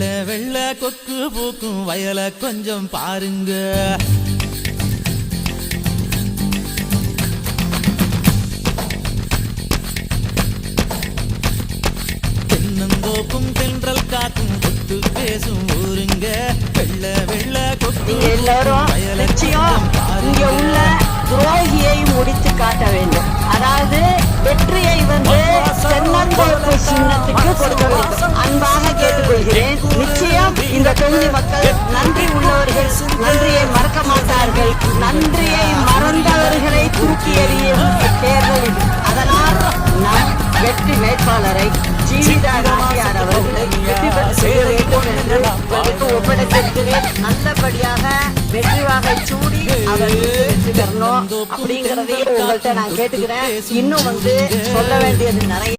வெள்ளை வெள்ளை கொக்கு பூக்கும் வயல கொஞ்சம் பாருங்க. தென்னந்தோப்பும் தென்றல் காக்கும் கொத்து பேசும் ஊருங்க. வெள்ளை வெள்ளை கொக்கு எல்லாரும் நிச்சயம் இங்க உள்ள துரோகியை முடித்து காட்ட வேண்டும். அதாவது வெற்றியை தென்னந்தோப்பு சின்னத்துக்கு கொடுக்க வேண்டும். அன்பாக கேட்டுக்கொள்கிறேன். நிச்சயம் இந்த தொகுதி மக்கள் நன்றி உள்ளவர்கள், நன்றியை மறக்க மாட்டார்கள். நன்றியை மறந்தவர்களை தூக்கி எறியும் தேர்தல் இது. அதனால் நம் வெற்றி வேட்பாளரை ஜீவிதா நாட்டியார் அவர்களை வெற்றி பெற்று வேண்டும் என்று ஒப்படைத்திருக்கிறேன். நல்லபடியாக வெற்றி வாகை சூடி அவர் வெற்றி பெறணும் அப்படிங்கிறதையும் உங்கள்கிட்ட நான் கேட்டுக்கிறேன். இன்னும் சொல்ல வேண்டியது நிறைய